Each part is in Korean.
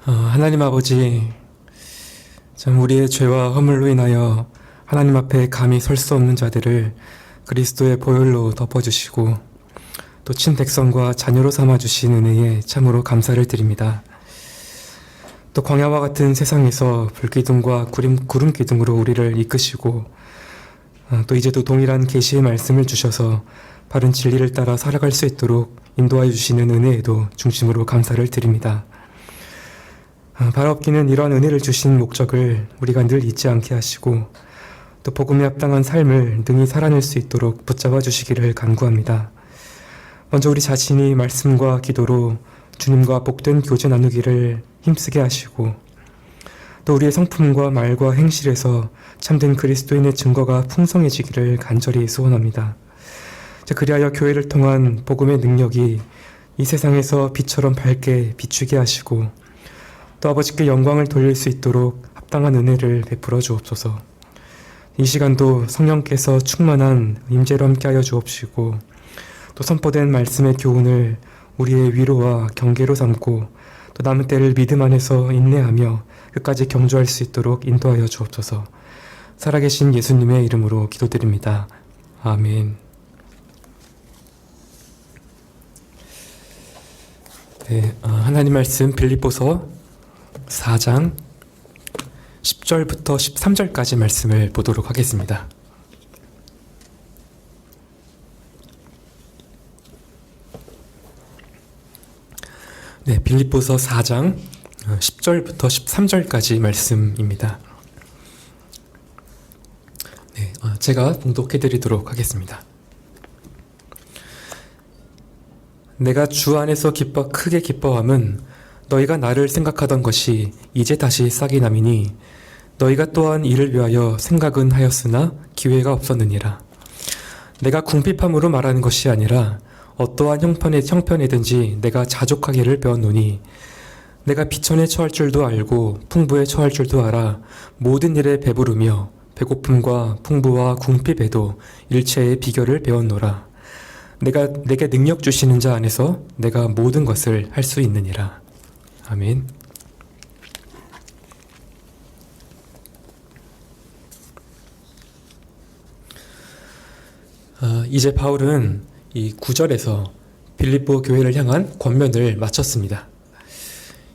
하나님 아버지, 참 우리의 죄와 허물로 인하여 하나님 앞에 감히 설 수 없는 자들을 그리스도의 보혈로 덮어주시고 또 친백성과 자녀로 삼아주신 은혜에 참으로 감사를 드립니다. 또 광야와 같은 세상에서 불기둥과 구름기둥으로 우리를 이끄시고 또 이제도 동일한 계시의 말씀을 주셔서 바른 진리를 따라 살아갈 수 있도록 인도하여 주시는 은혜에도 중심으로 감사를 드립니다. 바라옵기는 이러한 은혜를 주신 목적을 우리가 늘 잊지 않게 하시고 또 복음에 합당한 삶을 능히 살아낼 수 있도록 붙잡아 주시기를 간구합니다. 먼저 우리 자신이 말씀과 기도로 주님과 복된 교제 나누기를 힘쓰게 하시고 또 우리의 성품과 말과 행실에서 참된 그리스도인의 증거가 풍성해지기를 간절히 소원합니다. 그리하여 교회를 통한 복음의 능력이 이 세상에서 빛처럼 밝게 비추게 하시고 또 아버지께 영광을 돌릴 수 있도록 합당한 은혜를 베풀어 주옵소서. 이 시간도 성령께서 충만한 임재로 함께하여 주옵시고 또 선포된 말씀의 교훈을 우리의 위로와 경계로 삼고 또 남은 때를 믿음 안에서 인내하며 끝까지 경주할 수 있도록 인도하여 주옵소서. 살아계신 예수님의 이름으로 기도드립니다. 아멘. 네, 하나님 말씀 빌립보서 4장 10절부터 13절까지 말씀을 보도록 하겠습니다. 네, 빌립보서 4장 10절부터 13절까지 말씀입니다. 네, 제가 봉독해 드리도록 하겠습니다. 내가 주 안에서 크게 기뻐함은 너희가 나를 생각하던 것이 이제 다시 싹이 남이니 너희가 또한 이를 위하여 생각은 하였으나 기회가 없었느니라. 내가 궁핍함으로 말하는 것이 아니라 어떠한 형편이든지 내가 자족하기를 배웠노니 내가 비천에 처할 줄도 알고 풍부에 처할 줄도 알아 모든 일에 배부르며 배고픔과 풍부와 궁핍에도 일체의 비결을 배웠노라. 내게 능력 주시는 자 안에서 내가 모든 것을 할 수 있느니라. 아멘. 이제 바울은 이 9절에서 빌립보 교회를 향한 권면을 마쳤습니다.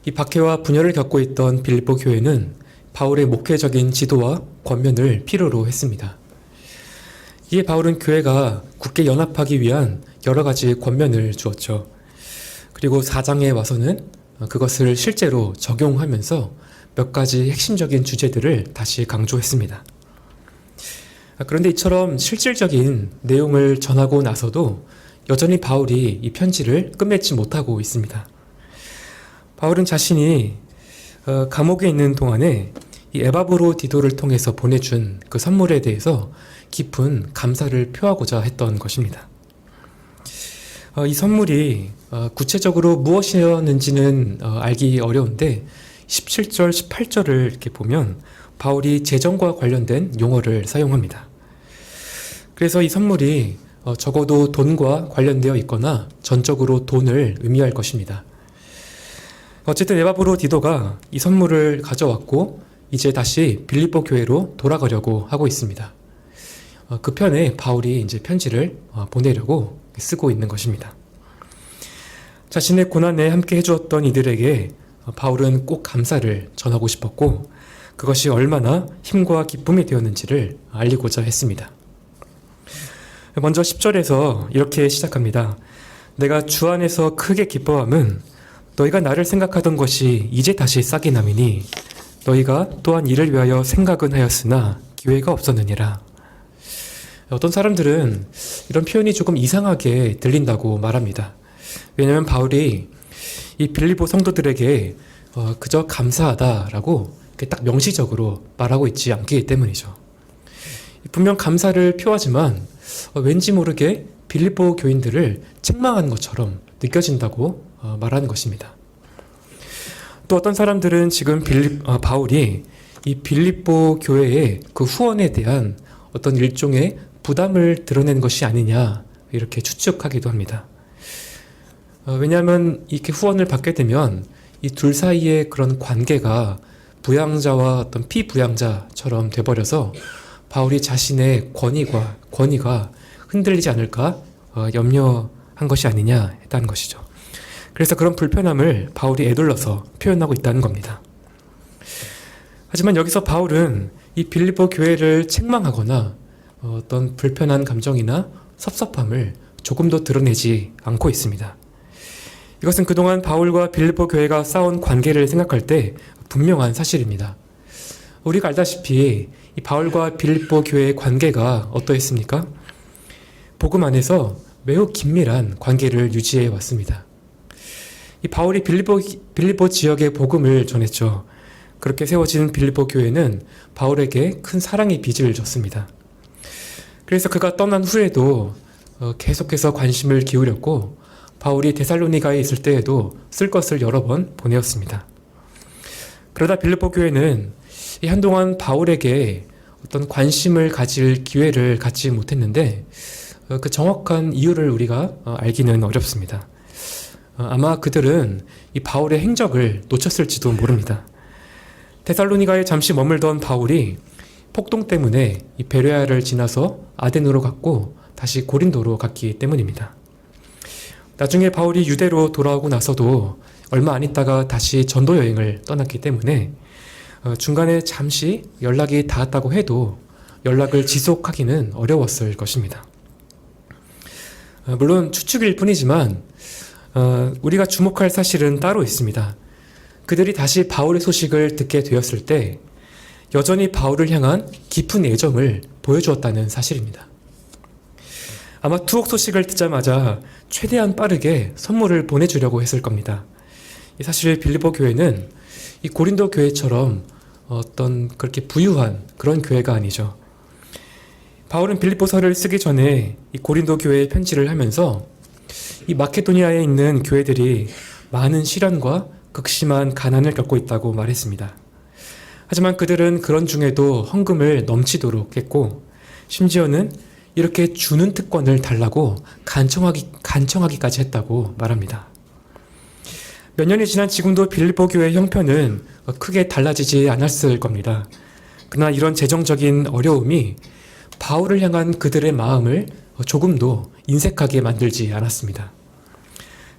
이 박해와 분열을 겪고 있던 빌립보 교회는 바울의 목회적인 지도와 권면을 필요로 했습니다. 이에 바울은 교회가 굳게 연합하기 위한 여러 가지 권면을 주었죠. 그리고 4장에 와서는 그것을 실제로 적용하면서 몇 가지 핵심적인 주제들을 다시 강조했습니다. 그런데 이처럼 실질적인 내용을 전하고 나서도 여전히 바울이 이 편지를 끝맺지 못하고 있습니다. 바울은 자신이 감옥에 있는 동안에 이 에바브로디도를 통해서 보내준 그 선물에 대해서 깊은 감사를 표하고자 했던 것입니다. 이 선물이 구체적으로 무엇이었는지는 알기 어려운데 17절, 18절을 이렇게 보면 바울이 재정과 관련된 용어를 사용합니다. 그래서 이 선물이 적어도 돈과 관련되어 있거나 전적으로 돈을 의미할 것입니다. 어쨌든 에바브로디도가 이 선물을 가져왔고 이제 다시 빌립보 교회로 돌아가려고 하고 있습니다. 그 편에 바울이 이제 편지를 보내려고 쓰고 있는 것입니다. 자신의 고난에 함께 해주었던 이들에게 바울은 꼭 감사를 전하고 싶었고 그것이 얼마나 힘과 기쁨이 되었는지를 알리고자 했습니다. 먼저 10절에서 이렇게 시작합니다. 내가 주 안에서 크게 기뻐함은 너희가 나를 생각하던 것이 이제 다시 싹이 남이니 너희가 또한 이를 위하여 생각은 하였으나 기회가 없었느니라. 어떤 사람들은 이런 표현이 조금 이상하게 들린다고 말합니다. 왜냐하면 바울이 이 빌립보 성도들에게 그저 감사하다라고 딱 명시적으로 말하고 있지 않기 때문이죠. 분명 감사를 표하지만 왠지 모르게 빌립보 교인들을 책망한 것처럼 느껴진다고 말하는 것입니다. 또 어떤 사람들은 지금 바울이 이 빌립보 교회의 그 후원에 대한 어떤 일종의 부담을 드러낸 것이 아니냐 이렇게 추측하기도 합니다. 왜냐하면 이렇게 후원을 받게 되면 이 둘 사이의 그런 관계가 부양자와 어떤 피부양자처럼 돼버려서 바울이 자신의 권위가 흔들리지 않을까 염려한 것이 아니냐 했다는 것이죠. 그래서 그런 불편함을 바울이 에둘러서 표현하고 있다는 겁니다. 하지만 여기서 바울은 이 빌립보 교회를 책망하거나 어떤 불편한 감정이나 섭섭함을 조금도 드러내지 않고 있습니다. 이것은 그동안 바울과 빌립보 교회가 쌓은 관계를 생각할 때 분명한 사실입니다. 우리가 알다시피 이 바울과 빌립보 교회의 관계가 어떠했습니까? 복음 안에서 매우 긴밀한 관계를 유지해 왔습니다. 이 바울이 빌립보 지역의 복음을 전했죠. 그렇게 세워진 빌립보 교회는 바울에게 큰 사랑의 빚을 졌습니다. 그래서 그가 떠난 후에도 계속해서 관심을 기울였고 바울이 데살로니가에 있을 때에도 쓸 것을 여러 번 보내었습니다. 그러다 빌립보 교회는 한동안 바울에게 어떤 관심을 가질 기회를 갖지 못했는데 그 정확한 이유를 우리가 알기는 어렵습니다. 아마 그들은 이 바울의 행적을 놓쳤을지도 모릅니다. 데살로니가에 잠시 머물던 바울이 폭동 때문에 이 베레아를 지나서 아덴으로 갔고 다시 고린도로 갔기 때문입니다. 나중에 바울이 유대로 돌아오고 나서도 얼마 안 있다가 다시 전도 여행을 떠났기 때문에 중간에 잠시 연락이 닿았다고 해도 연락을 지속하기는 어려웠을 것입니다. 물론 추측일 뿐이지만 우리가 주목할 사실은 따로 있습니다. 그들이 다시 바울의 소식을 듣게 되었을 때 여전히 바울을 향한 깊은 애정을 보여주었다는 사실입니다. 아마 투옥 소식을 듣자마자 최대한 빠르게 선물을 보내주려고 했을 겁니다. 사실 빌립보 교회는 이 고린도 교회처럼 어떤 그렇게 부유한 그런 교회가 아니죠. 바울은 빌립보서를 쓰기 전에 이 고린도 교회에 편지를 하면서 이 마케도니아에 있는 교회들이 많은 시련과 극심한 가난을 겪고 있다고 말했습니다. 하지만 그들은 그런 중에도 헌금을 넘치도록 했고 심지어는 이렇게 주는 특권을 달라고 간청하기까지 했다고 말합니다. 몇 년이 지난 지금도 빌립보 교회의 형편은 크게 달라지지 않았을 겁니다. 그러나 이런 재정적인 어려움이 바울을 향한 그들의 마음을 조금도 인색하게 만들지 않았습니다.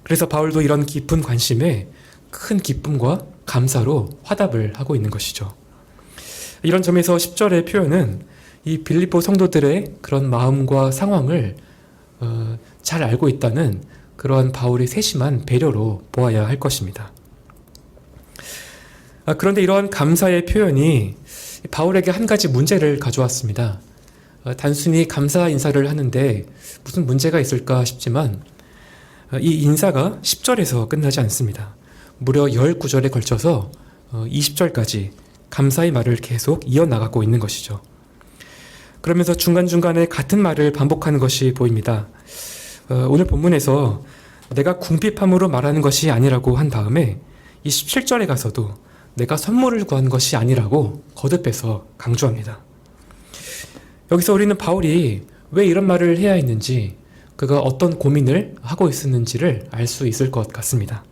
그래서 바울도 이런 깊은 관심에 큰 기쁨과 감사로 화답을 하고 있는 것이죠. 이런 점에서 10절의 표현은 이 빌립보 성도들의 그런 마음과 상황을 잘 알고 있다는 그러한 바울의 세심한 배려로 보아야 할 것입니다. 그런데 이러한 감사의 표현이 바울에게 한 가지 문제를 가져왔습니다. 단순히 감사 인사를 하는데 무슨 문제가 있을까 싶지만 이 인사가 10절에서 끝나지 않습니다. 무려 19절에 걸쳐서 20절까지 감사의 말을 계속 이어나가고 있는 것이죠. 그러면서 중간중간에 같은 말을 반복하는 것이 보입니다. 오늘 본문에서 내가 궁핍함으로 말하는 것이 아니라고 한 다음에 이 17절에 가서도 내가 선물을 구한 것이 아니라고 거듭해서 강조합니다. 여기서 우리는 바울이 왜 이런 말을 해야 했는지, 그가 어떤 고민을 하고 있었는지를 알 수 있을 것 같습니다.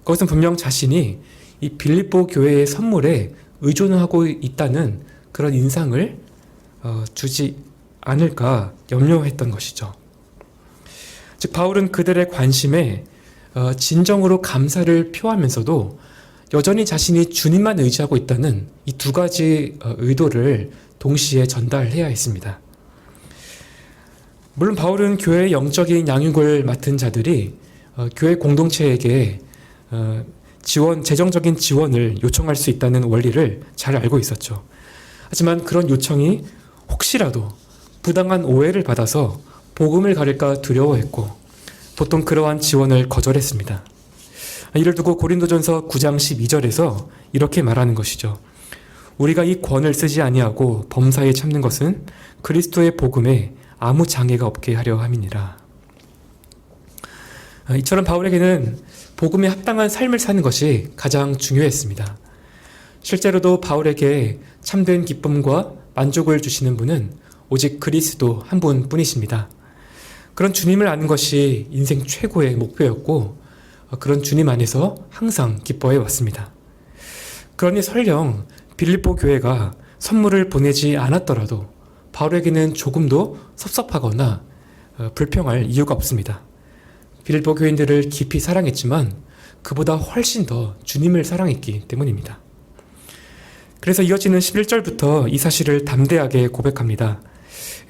그것은 분명 자신이 이 빌립보 교회의 선물에 의존하고 있다는 그런 인상을 주지 않을까 염려했던 것이죠. 즉 바울은 그들의 관심에 진정으로 감사를 표하면서도 여전히 자신이 주님만 의지하고 있다는 이 두 가지 의도를 동시에 전달해야 했습니다. 물론 바울은 교회의 영적인 양육을 맡은 자들이 교회 공동체에게 재정적인 지원을 요청할 수 있다는 원리를 잘 알고 있었죠. 하지만 그런 요청이 혹시라도 부당한 오해를 받아서 복음을 가릴까 두려워했고 보통 그러한 지원을 거절했습니다. 이를 두고 고린도전서 9장 12절에서 이렇게 말하는 것이죠. 우리가 이 권을 쓰지 아니하고 범사에 참는 것은 그리스도의 복음에 아무 장애가 없게 하려 함이니라. 이처럼 바울에게는 복음에 합당한 삶을 사는 것이 가장 중요했습니다. 실제로도 바울에게 참된 기쁨과 만족을 주시는 분은 오직 그리스도 한 분뿐이십니다. 그런 주님을 아는 것이 인생 최고의 목표였고 그런 주님 안에서 항상 기뻐해 왔습니다. 그러니 설령 빌립보 교회가 선물을 보내지 않았더라도 바울에게는 조금도 섭섭하거나 불평할 이유가 없습니다. 빌립보 교인들을 깊이 사랑했지만 그보다 훨씬 더 주님을 사랑했기 때문입니다. 그래서 이어지는 11절부터 이 사실을 담대하게 고백합니다.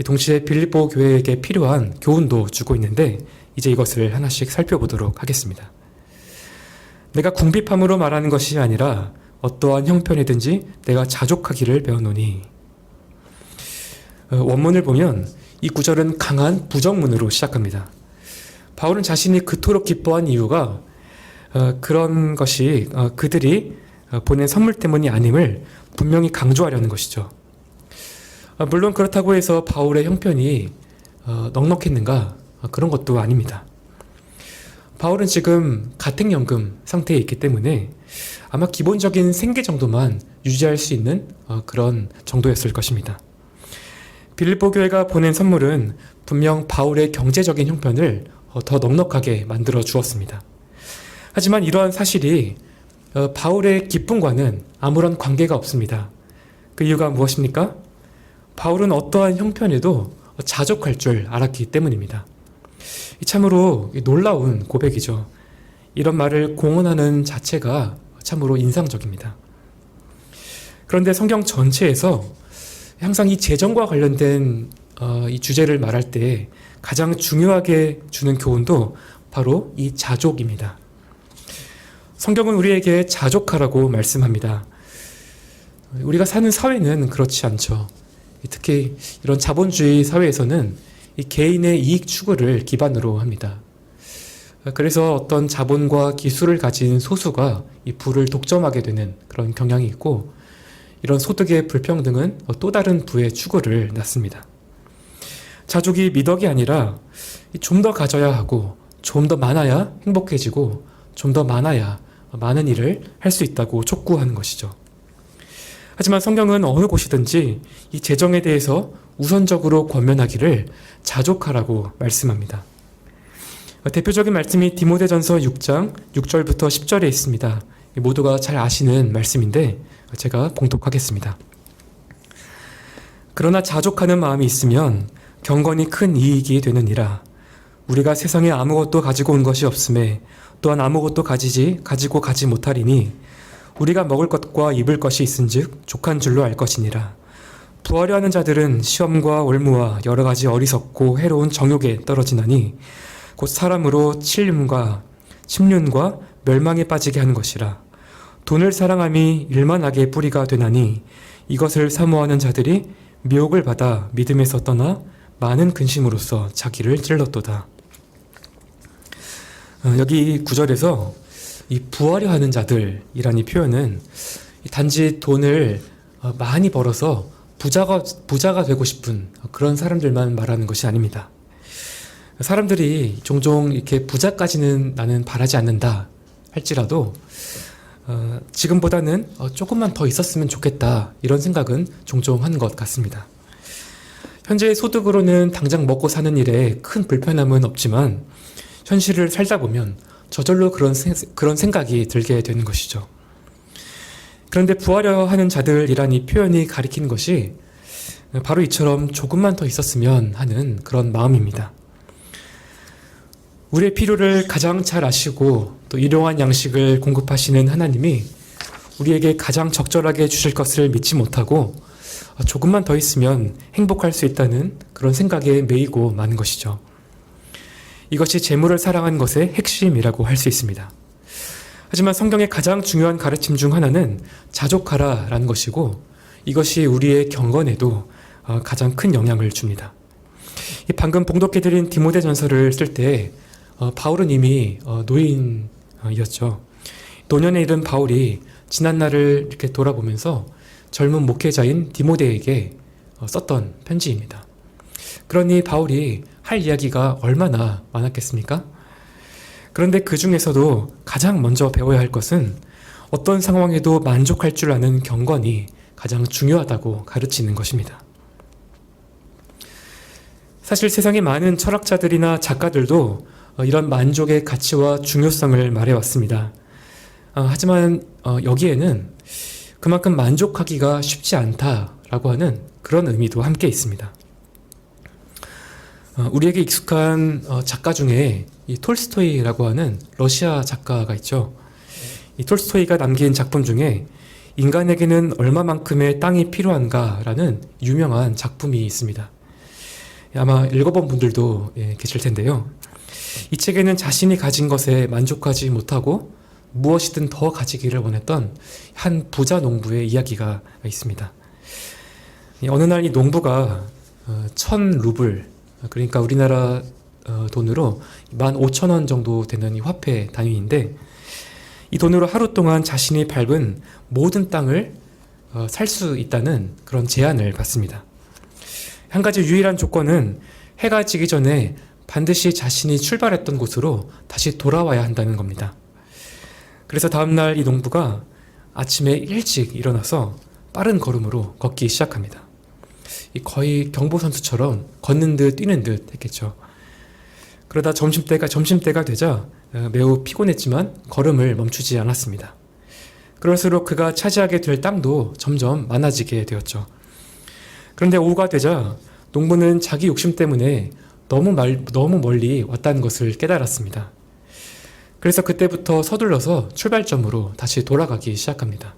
동시에 빌립보 교회에게 필요한 교훈도 주고 있는데 이제 이것을 하나씩 살펴보도록 하겠습니다. 내가 궁핍함으로 말하는 것이 아니라 어떠한 형편이든지 내가 자족하기를 배우노니. 원문을 보면 이 구절은 강한 부정문으로 시작합니다. 바울은 자신이 그토록 기뻐한 이유가 그런 것이 그들이 보낸 선물 때문이 아님을 분명히 강조하려는 것이죠. 물론 그렇다고 해서 바울의 형편이 넉넉했는가? 그런 것도 아닙니다. 바울은 지금 가택연금 상태에 있기 때문에 아마 기본적인 생계 정도만 유지할 수 있는 그런 정도였을 것입니다. 빌립보 교회가 보낸 선물은 분명 바울의 경제적인 형편을 더 넉넉하게 만들어 주었습니다. 하지만 이러한 사실이 바울의 기쁨과는 아무런 관계가 없습니다. 그 이유가 무엇입니까? 바울은 어떠한 형편에도 자족할 줄 알았기 때문입니다. 참으로 놀라운 고백이죠. 이런 말을 공언하는 자체가 참으로 인상적입니다. 그런데 성경 전체에서 항상 이 재정과 관련된 이 주제를 말할 때 가장 중요하게 주는 교훈도 바로 이 자족입니다. 성경은 우리에게 자족하라고 말씀합니다. 우리가 사는 사회는 그렇지 않죠. 특히 이런 자본주의 사회에서는 이 개인의 이익 추구를 기반으로 합니다. 그래서 어떤 자본과 기술을 가진 소수가 이 부를 독점하게 되는 그런 경향이 있고, 이런 소득의 불평등은 또 다른 부의 추구를 낳습니다. 자족이 미덕이 아니라 좀 더 가져야 하고 좀 더 많아야 행복해지고 좀 더 많아야 많은 일을 할 수 있다고 촉구하는 것이죠. 하지만 성경은 어느 곳이든지 이 재정에 대해서 우선적으로 권면하기를 자족하라고 말씀합니다. 대표적인 말씀이 디모데전서 6장 6절부터 10절에 있습니다. 모두가 잘 아시는 말씀인데 제가 봉독하겠습니다. 그러나 자족하는 마음이 있으면 경건이 큰 이익이 되느니라. 우리가 세상에 아무것도 가지고 온 것이 없음에 또한 아무것도 가지고 가지 못하리니 우리가 먹을 것과 입을 것이 있은즉 족한 줄로 알 것이니라. 부하려 하는 자들은 시험과 올무와 여러 가지 어리석고 해로운 정욕에 떨어지나니 곧 사람으로 침륜과 멸망에 빠지게 하는 것이라. 돈을 사랑함이 일만하게 뿌리가 되나니 이것을 사모하는 자들이 미혹을 받아 믿음에서 떠나 많은 근심으로써 자기를 찔렀도다. 여기 9절에서 이 부하려 하는 자들이라는 이 표현은 단지 돈을 많이 벌어서 부자가 되고 싶은 그런 사람들만 말하는 것이 아닙니다. 사람들이 종종 이렇게 부자까지는 나는 바라지 않는다 할지라도 지금보다는 조금만 더 있었으면 좋겠다 이런 생각은 종종 하는 것 같습니다. 현재의 소득으로는 당장 먹고 사는 일에 큰 불편함은 없지만 현실을 살다 보면 저절로 그런 생각이 들게 되는 것이죠. 그런데 부하려 하는 자들이란 이 표현이 가리키는 것이 바로 이처럼 조금만 더 있었으면 하는 그런 마음입니다. 우리의 필요를 가장 잘 아시고 또 일용할 양식을 공급하시는 하나님이 우리에게 가장 적절하게 주실 것을 믿지 못하고 조금만 더 있으면 행복할 수 있다는 그런 생각에 매이고 마는 것이죠. 이것이 재물을 사랑하는 것의 핵심이라고 할 수 있습니다. 하지만 성경의 가장 중요한 가르침 중 하나는 자족하라라는 것이고 이것이 우리의 경건에도 가장 큰 영향을 줍니다. 방금 봉독해드린 디모데전서를 쓸 때 바울은 이미 노인이었죠. 노년에 이른 바울이 지난날을 이렇게 돌아보면서 젊은 목회자인 디모데에게 썼던 편지입니다. 그러니 바울이 할 이야기가 얼마나 많았겠습니까? 그런데 그 중에서도 가장 먼저 배워야 할 것은 어떤 상황에도 만족할 줄 아는 경건이 가장 중요하다고 가르치는 것입니다. 사실 세상의 많은 철학자들이나 작가들도 이런 만족의 가치와 중요성을 말해왔습니다. 하지만 여기에는 그만큼 만족하기가 쉽지 않다라고 하는 그런 의미도 함께 있습니다. 우리에게 익숙한 작가 중에 이 톨스토이라고 하는 러시아 작가가 있죠. 이 톨스토이가 남긴 작품 중에 인간에게는 얼마만큼의 땅이 필요한가라는 유명한 작품이 있습니다. 아마 읽어본 분들도 계실 텐데요. 이 책에는 자신이 가진 것에 만족하지 못하고 무엇이든 더 가지기를 원했던 한 부자 농부의 이야기가 있습니다. 어느 날 이 농부가 1000루블, 그러니까 우리나라 돈으로 15,000원 정도 되는 이 화폐 단위인데, 이 돈으로 하루 동안 자신이 밟은 모든 땅을 살 수 있다는 그런 제안을 받습니다. 한 가지 유일한 조건은 해가 지기 전에 반드시 자신이 출발했던 곳으로 다시 돌아와야 한다는 겁니다. 그래서 다음날 이 농부가 아침에 일찍 일어나서 빠른 걸음으로 걷기 시작합니다. 거의 경보선수처럼 걷는 듯 뛰는 듯 했겠죠. 그러다 점심때가 되자 매우 피곤했지만 걸음을 멈추지 않았습니다. 그럴수록 그가 차지하게 될 땅도 점점 많아지게 되었죠. 그런데 오후가 되자 농부는 자기 욕심 때문에 너무 멀리 왔다는 것을 깨달았습니다. 그래서 그때부터 서둘러서 출발점으로 다시 돌아가기 시작합니다.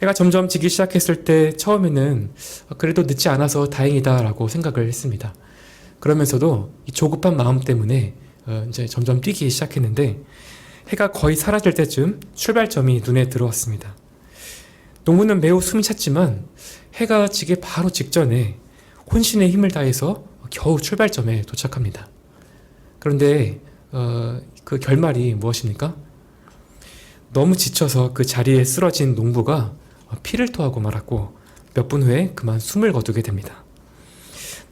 해가 점점 지기 시작했을 때 처음에는 그래도 늦지 않아서 다행이다라고 생각을 했습니다. 그러면서도 이 조급한 마음 때문에 이제 점점 뛰기 시작했는데, 해가 거의 사라질 때쯤 출발점이 눈에 들어왔습니다. 농부는 매우 숨이 찼지만 해가 지기 바로 직전에 혼신의 힘을 다해서 겨우 출발점에 도착합니다. 그런데 그 결말이 무엇입니까? 너무 지쳐서 그 자리에 쓰러진 농부가 피를 토하고 말았고 몇 분 후에 그만 숨을 거두게 됩니다.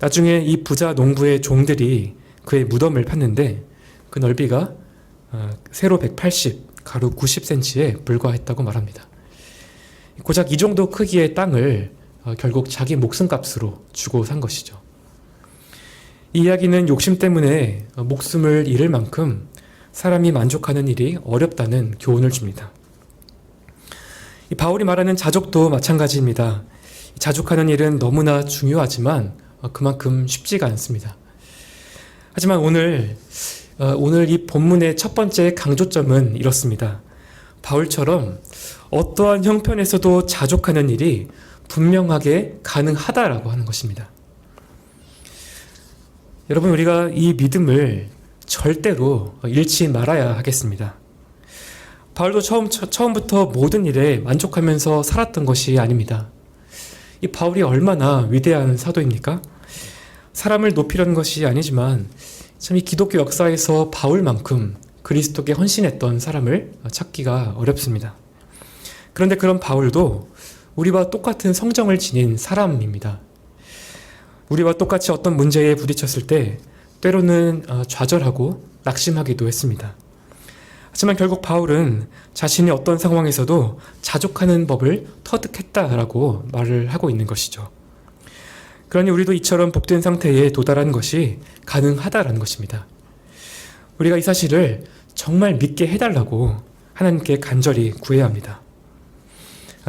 나중에 이 부자 농부의 종들이 그의 무덤을 팠는데 그 넓이가 세로 180, 가로 90cm에 불과했다고 말합니다. 고작 이 정도 크기의 땅을 결국 자기 목숨값으로 주고 산 것이죠. 이 이야기는 욕심 때문에 목숨을 잃을 만큼 사람이 만족하는 일이 어렵다는 교훈을 줍니다. 이 바울이 말하는 자족도 마찬가지입니다. 자족하는 일은 너무나 중요하지만 그만큼 쉽지가 않습니다. 하지만 오늘 이 본문의 첫 번째 강조점은 이렇습니다. 바울처럼 어떠한 형편에서도 자족하는 일이 분명하게 가능하다라고 하는 것입니다. 여러분, 우리가 이 믿음을 절대로 잃지 말아야 하겠습니다. 바울도 처음부터 모든 일에 만족하면서 살았던 것이 아닙니다. 이 바울이 얼마나 위대한 사도입니까? 사람을 높이려는 것이 아니지만 참 이 기독교 역사에서 바울만큼 그리스도께 헌신했던 사람을 찾기가 어렵습니다. 그런데 그런 바울도 우리와 똑같은 성정을 지닌 사람입니다. 우리와 똑같이 어떤 문제에 부딪혔을 때 때로는 좌절하고 낙심하기도 했습니다. 하지만 결국 바울은 자신이 어떤 상황에서도 자족하는 법을 터득했다라고 말을 하고 있는 것이죠. 그러니 우리도 이처럼 복된 상태에 도달하는 것이 가능하다라는 것입니다. 우리가 이 사실을 정말 믿게 해달라고 하나님께 간절히 구해야 합니다.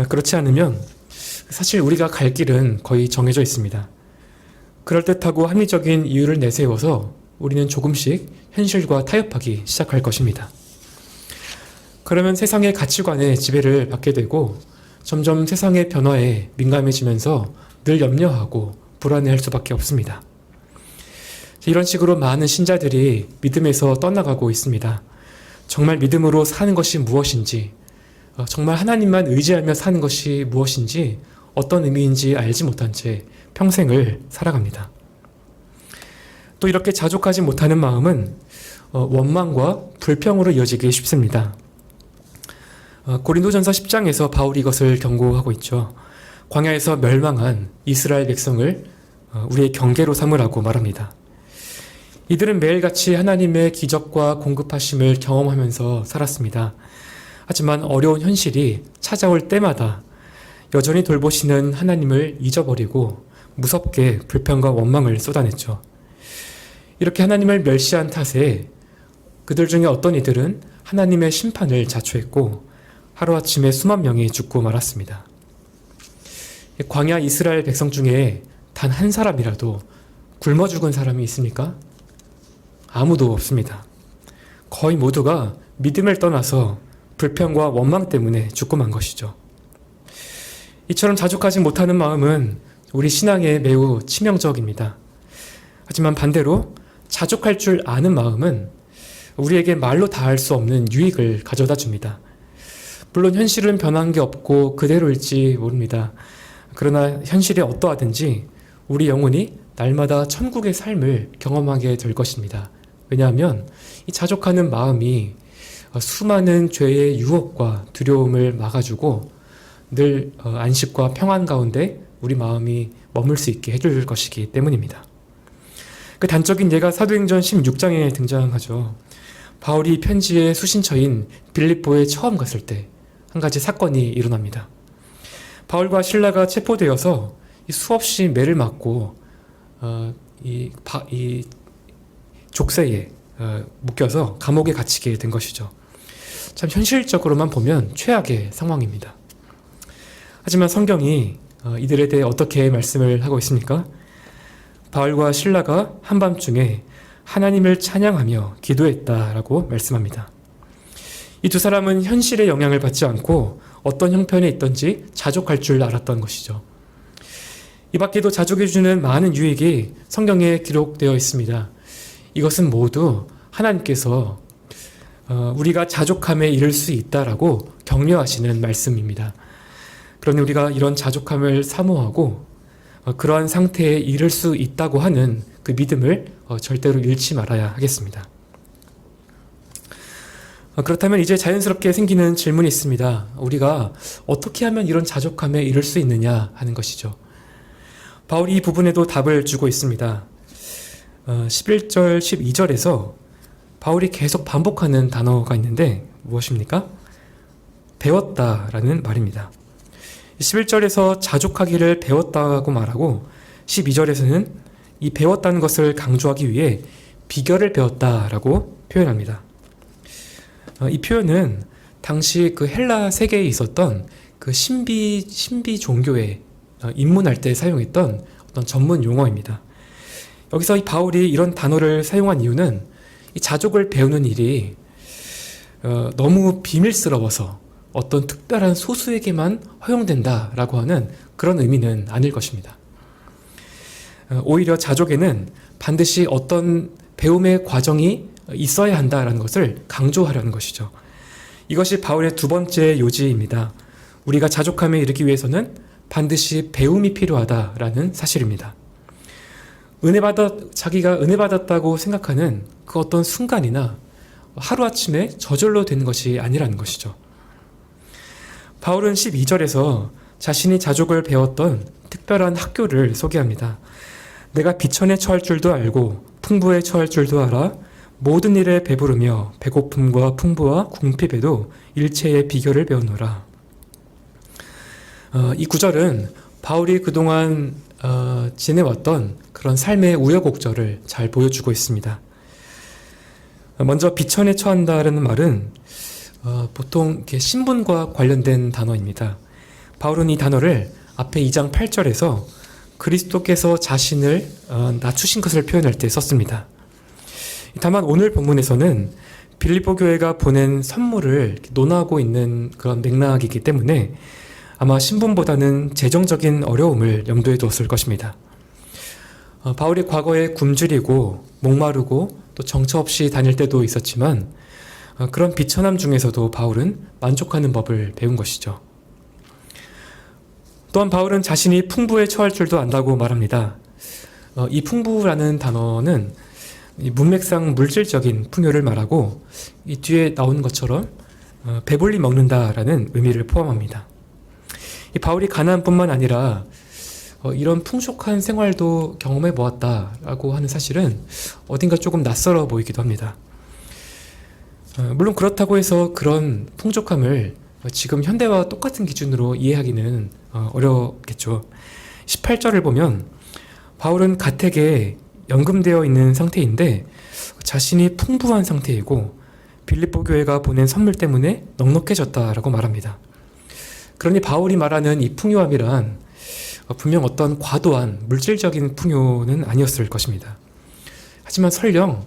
그렇지 않으면 사실 우리가 갈 길은 거의 정해져 있습니다. 그럴듯하고 합리적인 이유를 내세워서 우리는 조금씩 현실과 타협하기 시작할 것입니다. 그러면 세상의 가치관에 지배를 받게 되고 점점 세상의 변화에 민감해지면서 늘 염려하고 불안해할 수밖에 없습니다. 이런 식으로 많은 신자들이 믿음에서 떠나가고 있습니다. 정말 믿음으로 사는 것이 무엇인지, 정말 하나님만 의지하며 사는 것이 무엇인지, 어떤 의미인지 알지 못한 채 평생을 살아갑니다. 또 이렇게 자족하지 못하는 마음은 원망과 불평으로 이어지기 쉽습니다. 고린도전서 10장에서 바울이 이것을 경고하고 있죠. 광야에서 멸망한 이스라엘 백성을 우리의 경계로 삼으라고 말합니다. 이들은 매일같이 하나님의 기적과 공급하심을 경험하면서 살았습니다. 하지만 어려운 현실이 찾아올 때마다 여전히 돌보시는 하나님을 잊어버리고 무섭게 불평과 원망을 쏟아냈죠. 이렇게 하나님을 멸시한 탓에 그들 중에 어떤 이들은 하나님의 심판을 자초했고 하루아침에 수만 명이 죽고 말았습니다. 광야 이스라엘 백성 중에 단 한 사람이라도 굶어 죽은 사람이 있습니까? 아무도 없습니다. 거의 모두가 믿음을 떠나서 불평과 원망 때문에 죽고 만 것이죠. 이처럼 자족하지 못하는 마음은 우리 신앙에 매우 치명적입니다. 하지만 반대로 자족할 줄 아는 마음은 우리에게 말로 다할 수 없는 유익을 가져다 줍니다. 물론 현실은 변한 게 없고 그대로일지 모릅니다. 그러나 현실이 어떠하든지 우리 영혼이 날마다 천국의 삶을 경험하게 될 것입니다. 왜냐하면 이 자족하는 마음이 수많은 죄의 유혹과 두려움을 막아주고 늘 안식과 평안 가운데 우리 마음이 머물 수 있게 해줄 것이기 때문입니다. 그 단적인 예가 사도행전 16장에 등장하죠. 바울이 편지의 수신처인 빌립보에 처음 갔을 때 한 가지 사건이 일어납니다. 바울과 실라가 체포되어서 수없이 매를 맞고 이 족쇄에 묶여서 감옥에 갇히게 된 것이죠. 참 현실적으로만 보면 최악의 상황입니다. 하지만 성경이 이들에 대해 어떻게 말씀을 하고 있습니까? 바울과 실라가 한밤중에 하나님을 찬양하며 기도했다라고 말씀합니다. 이 두 사람은 현실의 영향을 받지 않고 어떤 형편에 있든지 자족할 줄 알았던 것이죠. 이 밖에도 자족해주는 많은 유익이 성경에 기록되어 있습니다. 이것은 모두 하나님께서 우리가 자족함에 이를 수 있다라고 격려하시는 말씀입니다. 그러니 우리가 이런 자족함을 사모하고 그러한 상태에 이를 수 있다고 하는 그 믿음을 절대로 잃지 말아야 하겠습니다. 그렇다면 이제 자연스럽게 생기는 질문이 있습니다. 우리가 어떻게 하면 이런 자족함에 이를 수 있느냐 하는 것이죠. 바울이 이 부분에도 답을 주고 있습니다. 11절, 12절에서 바울이 계속 반복하는 단어가 있는데 무엇입니까? 배웠다라는 말입니다. 11절에서 자족하기를 배웠다고 말하고 12절에서는 이 배웠다는 것을 강조하기 위해 비결을 배웠다라고 표현합니다. 이 표현은 당시 그 헬라 세계에 있었던 그 신비 종교에 입문할 때 사용했던 어떤 전문 용어입니다. 여기서 이 바울이 이런 단어를 사용한 이유는 이 자족을 배우는 일이 너무 비밀스러워서 어떤 특별한 소수에게만 허용된다라고 하는 그런 의미는 아닐 것입니다. 오히려 자족에는 반드시 어떤 배움의 과정이 있어야 한다라는 것을 강조하려는 것이죠. 이것이 바울의 두 번째 요지입니다. 우리가 자족함에 이르기 위해서는 반드시 배움이 필요하다라는 사실입니다. 자기가 은혜 받았다고 생각하는 그 어떤 순간이나 하루아침에 저절로 되는 것이 아니라는 것이죠. 바울은 12절에서 자신이 자족을 배웠던 특별한 학교를 소개합니다. 내가 비천에 처할 줄도 알고 풍부에 처할 줄도 알아 모든 일에 배부르며 배고픔과 풍부와 궁핍에도 일체의 비결을 배우노라. 이 구절은 바울이 그동안 지내왔던 그런 삶의 우여곡절을 잘 보여주고 있습니다. 먼저 비천에 처한다라는 말은 보통 이렇게 신분과 관련된 단어입니다. 바울은 이 단어를 앞에 2장 8절에서 그리스도께서 자신을 낮추신 것을 표현할 때 썼습니다. 다만 오늘 본문에서는 빌립보 교회가 보낸 선물을 논하고 있는 그런 맥락이기 때문에 아마 신분보다는 재정적인 어려움을 염두에 두었을 것입니다. 바울이 과거에 굶주리고 목마르고 또 정처 없이 다닐 때도 있었지만 그런 비천함 중에서도 바울은 만족하는 법을 배운 것이죠. 또한 바울은 자신이 풍부에 처할 줄도 안다고 말합니다. 이 풍부라는 단어는 이 문맥상 물질적인 풍요를 말하고 이 뒤에 나오는 것처럼 배불리 먹는다라는 의미를 포함합니다. 이 바울이 가난뿐만 아니라 이런 풍족한 생활도 경험해 보았다라고 하는 사실은 어딘가 조금 낯설어 보이기도 합니다. 물론 그렇다고 해서 그런 풍족함을 지금 현대와 똑같은 기준으로 이해하기는 어렵겠죠. 18절을 보면 바울은 가택에 연금되어 있는 상태인데 자신이 풍부한 상태이고 빌립보 교회가 보낸 선물 때문에 넉넉해졌다라고 말합니다. 그러니 바울이 말하는 이 풍요함이란 분명 어떤 과도한 물질적인 풍요는 아니었을 것입니다. 하지만 설령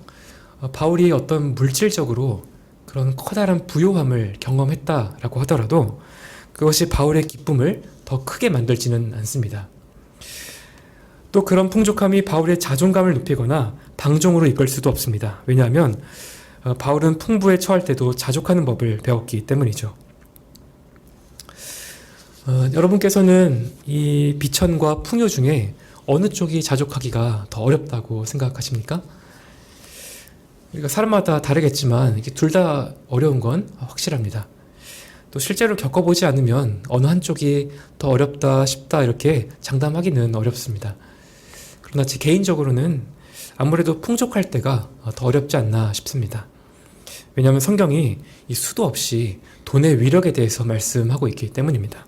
바울이 어떤 물질적으로 그런 커다란 부요함을 경험했다라고 하더라도 그것이 바울의 기쁨을 더 크게 만들지는 않습니다. 또 그런 풍족함이 바울의 자존감을 높이거나 방종으로 이끌 수도 없습니다. 왜냐하면 바울은 풍부에 처할 때도 자족하는 법을 배웠기 때문이죠. 여러분께서는 이 비천과 풍요 중에 어느 쪽이 자족하기가 더 어렵다고 생각하십니까? 그러니까 사람마다 다르겠지만 둘 다 어려운 건 확실합니다. 또 실제로 겪어보지 않으면 어느 한쪽이 더 어렵다 쉽다 이렇게 장담하기는 어렵습니다. 그러나 제 개인적으로는 아무래도 풍족할 때가 더 어렵지 않나 싶습니다. 왜냐하면 성경이 이 수도 없이 돈의 위력에 대해서 말씀하고 있기 때문입니다.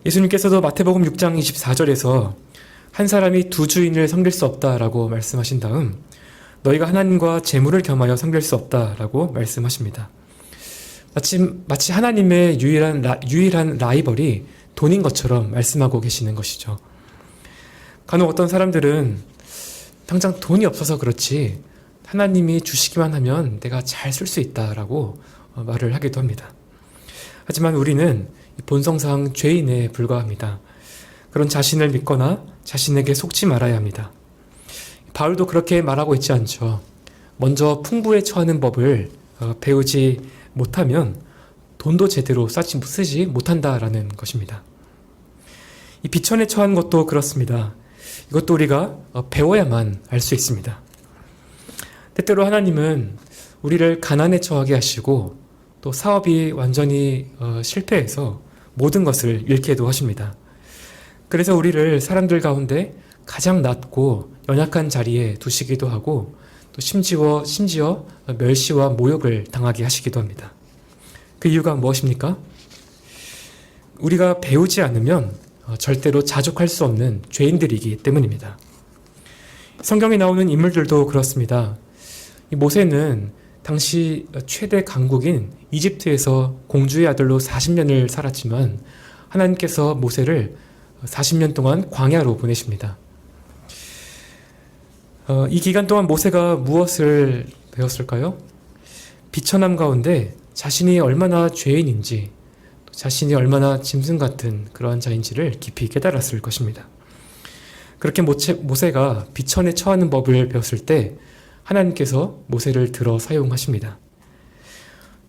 예수님께서도 마태복음 6장 24절에서 한 사람이 두 주인을 섬길 수 없다라고 말씀하신 다음 너희가 하나님과 재물을 겸하여 섬길 수 없다라고 말씀하십니다. 마치 하나님의 유일한 라이벌이 돈인 것처럼 말씀하고 계시는 것이죠. 간혹 어떤 사람들은 당장 돈이 없어서 그렇지 하나님이 주시기만 하면 내가 잘 쓸 수 있다라고 말을 하기도 합니다. 하지만 우리는 본성상 죄인에 불과합니다. 그런 자신을 믿거나 자신에게 속지 말아야 합니다. 바울도 그렇게 말하고 있지 않죠. 먼저 풍부에 처하는 법을 배우지 못하면 돈도 제대로 쓰지 못한다라는 것입니다. 이 비천에 처한 것도 그렇습니다. 이것도 우리가 배워야만 알 수 있습니다. 때때로 하나님은 우리를 가난에 처하게 하시고 또 사업이 완전히 실패해서 모든 것을 잃게도 하십니다. 그래서 우리를 사람들 가운데 가장 낮고 연약한 자리에 두시기도 하고 또 심지어 멸시와 모욕을 당하게 하시기도 합니다. 그 이유가 무엇입니까? 우리가 배우지 않으면 절대로 자족할 수 없는 죄인들이기 때문입니다. 성경에 나오는 인물들도 그렇습니다. 이 모세는 당시 최대 강국인 이집트에서 공주의 아들로 40년을 살았지만 하나님께서 모세를 40년 동안 광야로 보내십니다. 이 기간 동안 모세가 무엇을 배웠을까요? 비천함 가운데 자신이 얼마나 죄인인지, 자신이 얼마나 짐승 같은 그러한 자인지를 깊이 깨달았을 것입니다. 그렇게 모세가 비천에 처하는 법을 배웠을 때 하나님께서 모세를 들어 사용하십니다.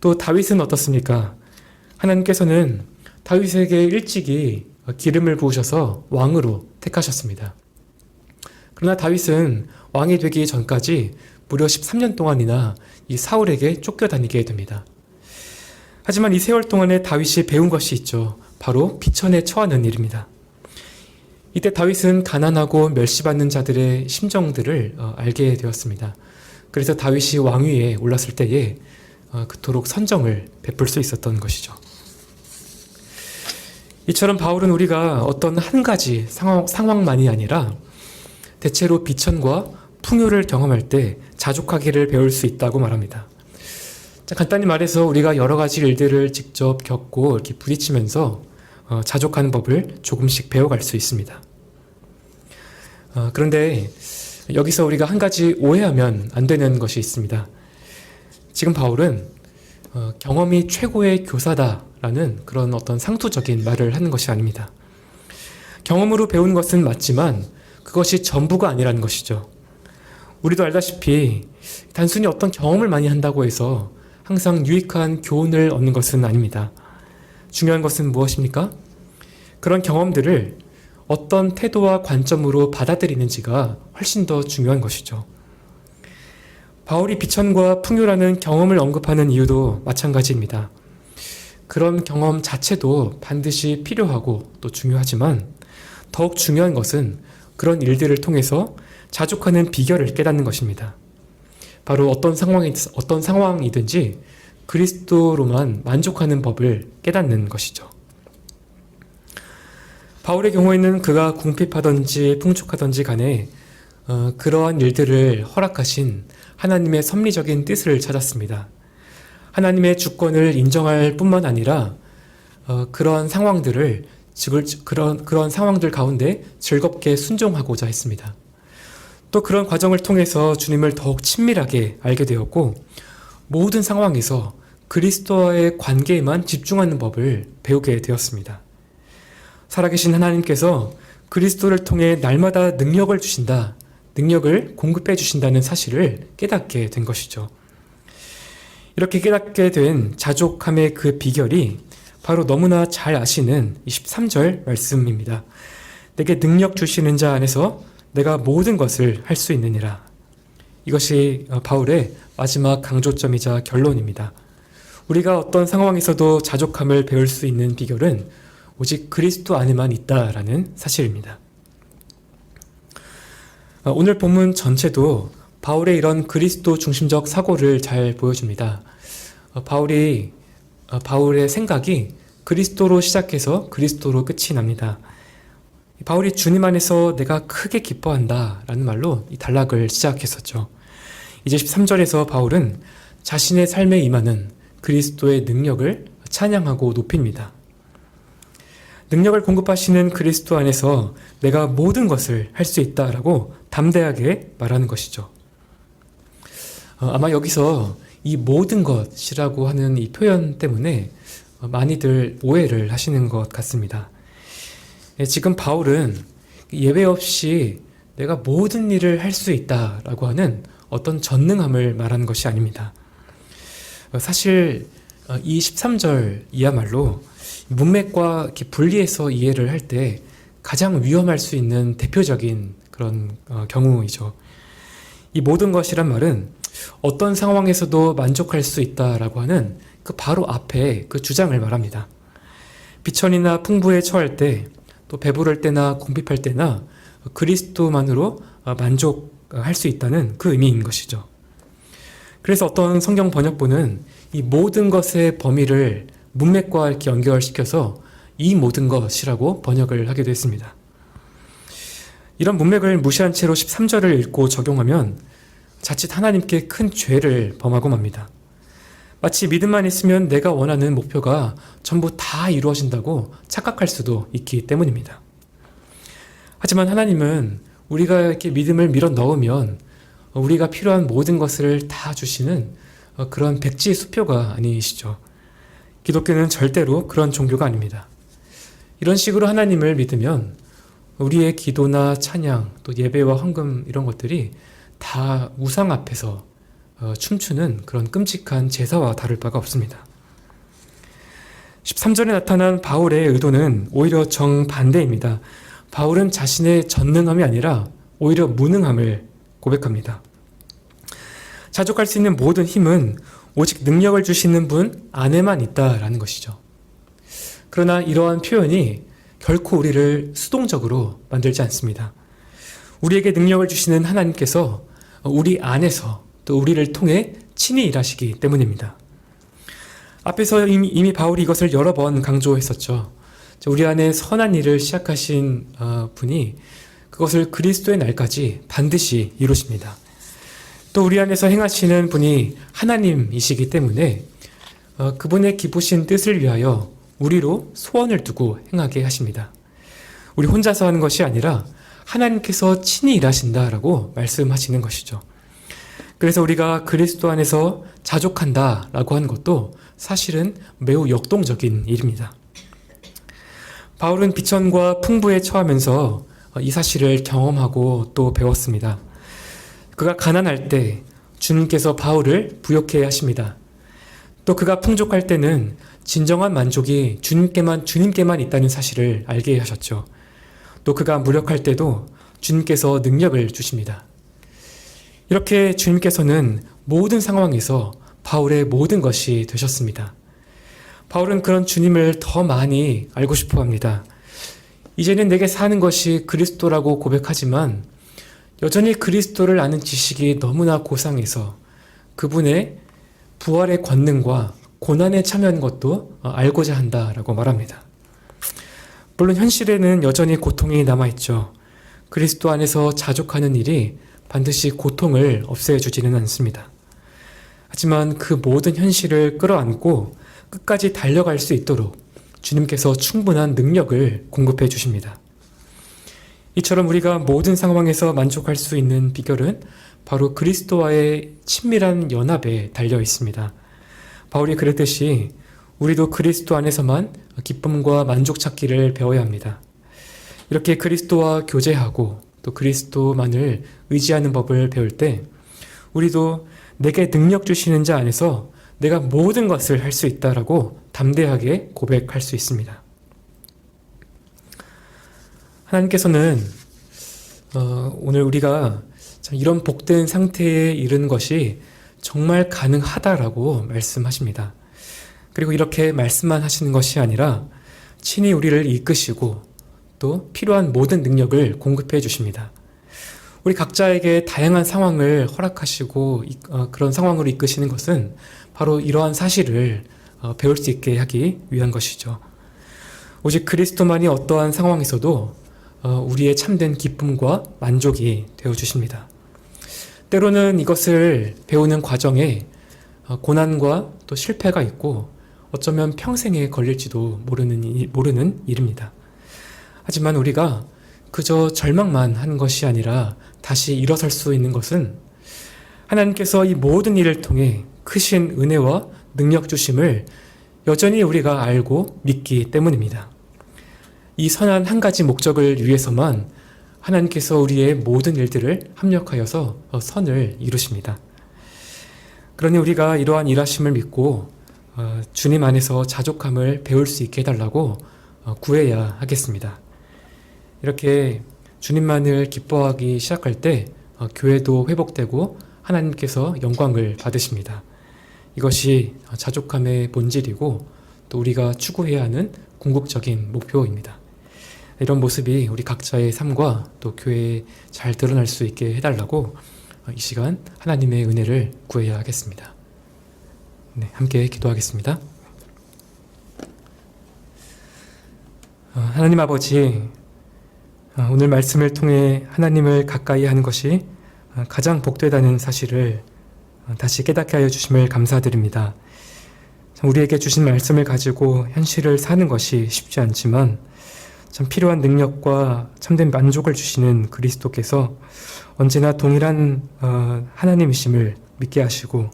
또 다윗은 어떻습니까? 하나님께서는 다윗에게 일찍이 기름을 부으셔서 왕으로 택하셨습니다. 그러나 다윗은 왕이 되기 전까지 무려 13년 동안이나 이 사울에게 쫓겨다니게 됩니다. 하지만 이 세월 동안에 다윗이 배운 것이 있죠. 바로 비천에 처하는 일입니다. 이때 다윗은 가난하고 멸시받는 자들의 심정들을 알게 되었습니다. 그래서 다윗이 왕위에 올랐을 때에 그토록 선정을 베풀 수 있었던 것이죠. 이처럼 바울은 우리가 어떤 한 가지 상황만이 아니라 대체로 비천과 풍요를 경험할 때 자족하기를 배울 수 있다고 말합니다. 간단히 말해서 우리가 여러 가지 일들을 직접 겪고 이렇게 부딪히면서 자족하는 법을 조금씩 배워갈 수 있습니다. 그런데 여기서 우리가 한 가지 오해하면 안 되는 것이 있습니다. 지금 바울은 경험이 최고의 교사다라는 그런 어떤 상투적인 말을 하는 것이 아닙니다. 경험으로 배운 것은 맞지만 그것이 전부가 아니라는 것이죠. 우리도 알다시피 단순히 어떤 경험을 많이 한다고 해서 항상 유익한 교훈을 얻는 것은 아닙니다. 중요한 것은 무엇입니까? 그런 경험들을 어떤 태도와 관점으로 받아들이는지가 훨씬 더 중요한 것이죠. 바울이 비천과 풍요라는 경험을 언급하는 이유도 마찬가지입니다. 그런 경험 자체도 반드시 필요하고 또 중요하지만 더욱 중요한 것은 그런 일들을 통해서 자족하는 비결을 깨닫는 것입니다. 바로 어떤 상황이든지 그리스도로만 만족하는 법을 깨닫는 것이죠. 바울의 경우에는 그가 궁핍하든지 풍족하든지 간에 그러한 일들을 허락하신 하나님의 섭리적인 뜻을 찾았습니다. 하나님의 주권을 인정할 뿐만 아니라 그런 상황들을 그런 상황들 가운데 즐겁게 순종하고자 했습니다. 또 그런 과정을 통해서 주님을 더욱 친밀하게 알게 되었고 모든 상황에서 그리스도와의 관계에만 집중하는 법을 배우게 되었습니다. 살아계신 하나님께서 그리스도를 통해 날마다 능력을 주신다, 능력을 공급해 주신다는 사실을 깨닫게 된 것이죠. 이렇게 깨닫게 된 자족함의 그 비결이 바로 너무나 잘 아시는 23절 말씀입니다. 내게 능력 주시는 자 안에서 내가 모든 것을 할 수 있느니라. 이것이 바울의 마지막 강조점이자 결론입니다. 우리가 어떤 상황에서도 자족함을 배울 수 있는 비결은 오직 그리스도 안에만 있다라는 사실입니다. 오늘 본문 전체도 바울의 이런 그리스도 중심적 사고를 잘 보여줍니다. 바울의 생각이 그리스도로 시작해서 그리스도로 끝이 납니다. 바울이 주님 안에서 내가 크게 기뻐한다 라는 말로 이 단락을 시작했었죠. 이제 13절에서 바울은 자신의 삶에 임하는 그리스도의 능력을 찬양하고 높입니다. 능력을 공급하시는 그리스도 안에서 내가 모든 것을 할 수 있다라고 담대하게 말하는 것이죠. 아마 여기서 이 모든 것이라고 하는 이 표현 때문에 많이들 오해를 하시는 것 같습니다. 지금 바울은 예외 없이 내가 모든 일을 할 수 있다라고 하는 어떤 전능함을 말하는 것이 아닙니다. 사실 이 13절이야말로 문맥과 이렇게 분리해서 이해를 할 때 가장 위험할 수 있는 대표적인 그런 경우이죠. 이 모든 것이란 말은 어떤 상황에서도 만족할 수 있다라고 하는 그 바로 앞에 그 주장을 말합니다. 비천이나 풍부에 처할 때, 또 배부를 때나 궁핍할 때나 그리스도만으로 만족할 수 있다는 그 의미인 것이죠. 그래서 어떤 성경 번역본은 이 모든 것의 범위를 문맥과 이렇게 연결시켜서 이 모든 것이라고 번역을 하기도 했습니다. 이런 문맥을 무시한 채로 13절을 읽고 적용하면 자칫 하나님께 큰 죄를 범하고 맙니다. 마치 믿음만 있으면 내가 원하는 목표가 전부 다 이루어진다고 착각할 수도 있기 때문입니다. 하지만 하나님은 우리가 이렇게 믿음을 밀어 넣으면 우리가 필요한 모든 것을 다 주시는 그런 백지 수표가 아니시죠. 기독교는 절대로 그런 종교가 아닙니다. 이런 식으로 하나님을 믿으면 우리의 기도나 찬양, 또 예배와 헌금 이런 것들이 다 우상 앞에서 춤추는 그런 끔찍한 제사와 다를 바가 없습니다. 13절에 나타난 바울의 의도는 오히려 정반대입니다. 바울은 자신의 전능함이 아니라 오히려 무능함을 고백합니다. 자족할 수 있는 모든 힘은 오직 능력을 주시는 분 안에만 있다라는 것이죠. 그러나 이러한 표현이 결코 우리를 수동적으로 만들지 않습니다. 우리에게 능력을 주시는 하나님께서 우리 안에서 또 우리를 통해 친히 일하시기 때문입니다. 앞에서 이미 바울이 이것을 여러 번 강조했었죠. 우리 안에 선한 일을 시작하신 분이 그것을 그리스도의 날까지 반드시 이루십니다. 또 우리 안에서 행하시는 분이 하나님이시기 때문에 그분의 기쁘신 뜻을 위하여 우리로 소원을 두고 행하게 하십니다. 우리 혼자서 하는 것이 아니라 하나님께서 친히 일하신다라고 말씀하시는 것이죠. 그래서 우리가 그리스도 안에서 자족한다라고 하는 것도 사실은 매우 역동적인 일입니다. 바울은 비천과 풍부에 처하면서 이 사실을 경험하고 또 배웠습니다. 그가 가난할 때 주님께서 바울을 부욕해 하십니다. 또 그가 풍족할 때는 진정한 만족이 주님께만 있다는 사실을 알게 하셨죠. 또 그가 무력할 때도 주님께서 능력을 주십니다. 이렇게 주님께서는 모든 상황에서 바울의 모든 것이 되셨습니다. 바울은 그런 주님을 더 많이 알고 싶어 합니다. 이제는 내게 사는 것이 그리스도라고 고백하지만 여전히 그리스도를 아는 지식이 너무나 고상해서 그분의 부활의 권능과 고난에 참여한 것도 알고자 한다라고 말합니다. 물론 현실에는 여전히 고통이 남아있죠. 그리스도 안에서 자족하는 일이 반드시 고통을 없애주지는 않습니다. 하지만 그 모든 현실을 끌어안고 끝까지 달려갈 수 있도록 주님께서 충분한 능력을 공급해 주십니다. 이처럼 우리가 모든 상황에서 만족할 수 있는 비결은 바로 그리스도와의 친밀한 연합에 달려 있습니다. 바울이 그랬듯이 우리도 그리스도 안에서만 기쁨과 만족 찾기를 배워야 합니다. 이렇게 그리스도와 교제하고 또 그리스도만을 의지하는 법을 배울 때 우리도 내게 능력 주시는 자 안에서 내가 모든 것을 할 수 있다라고 담대하게 고백할 수 있습니다. 하나님께서는 오늘 우리가 이런 복된 상태에 이르는 것이 정말 가능하다라고 말씀하십니다. 그리고 이렇게 말씀만 하시는 것이 아니라 친히 우리를 이끄시고 또 필요한 모든 능력을 공급해 주십니다. 우리 각자에게 다양한 상황을 허락하시고 그런 상황으로 이끄시는 것은 바로 이러한 사실을 배울 수 있게 하기 위한 것이죠. 오직 그리스도만이 어떠한 상황에서도 우리의 참된 기쁨과 만족이 되어주십니다. 때로는 이것을 배우는 과정에 고난과 또 실패가 있고 어쩌면 평생에 걸릴지도 모르는 일입니다. 하지만 우리가 그저 절망만 하는 것이 아니라 다시 일어설 수 있는 것은 하나님께서 이 모든 일을 통해 크신 은혜와 능력 주심을 여전히 우리가 알고 믿기 때문입니다. 이 선한 한 가지 목적을 위해서만 하나님께서 우리의 모든 일들을 합력하여서 선을 이루십니다. 그러니 우리가 이러한 일하심을 믿고 주님 안에서 자족함을 배울 수 있게 해달라고 구해야 하겠습니다. 이렇게 주님만을 기뻐하기 시작할 때 교회도 회복되고 하나님께서 영광을 받으십니다. 이것이 자족함의 본질이고 또 우리가 추구해야 하는 궁극적인 목표입니다. 이런 모습이 우리 각자의 삶과 또 교회에 잘 드러날 수 있게 해달라고 이 시간 하나님의 은혜를 구해야 하겠습니다. 네, 함께 기도하겠습니다. 하나님 아버지, 오늘 말씀을 통해 하나님을 가까이 하는 것이 가장 복되다는 사실을 다시 깨닫게 하여 주심을 감사드립니다. 우리에게 주신 말씀을 가지고 현실을 사는 것이 쉽지 않지만 참 필요한 능력과 참된 만족을 주시는 그리스도께서 언제나 동일한 하나님이심을 믿게 하시고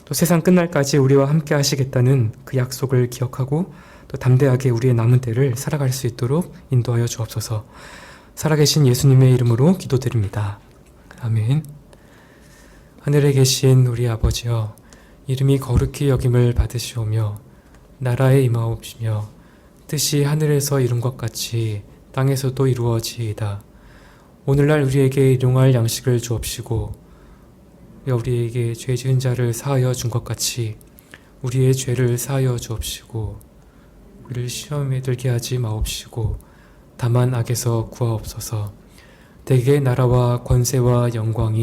또 세상 끝날까지 우리와 함께 하시겠다는 그 약속을 기억하고 또 담대하게 우리의 남은 때를 살아갈 수 있도록 인도하여 주옵소서. 살아계신 예수님의 이름으로 기도드립니다. 아멘. 하늘에 계신 우리 아버지여, 이름이 거룩히 여김을 받으시오며 나라에 임하옵시며 뜻이 하늘에서 이룬 것 같이 땅에서도 이루어지이다. 오늘날 우리에게 일용할 양식을 주옵시고 우리에게 죄 지은 자를 사하여 준 것 같이 우리의 죄를 사하여 주옵시고 우리를 시험에 들게 하지 마옵시고 다만 악에서 구하옵소서. 대개 나라와 권세와 영광이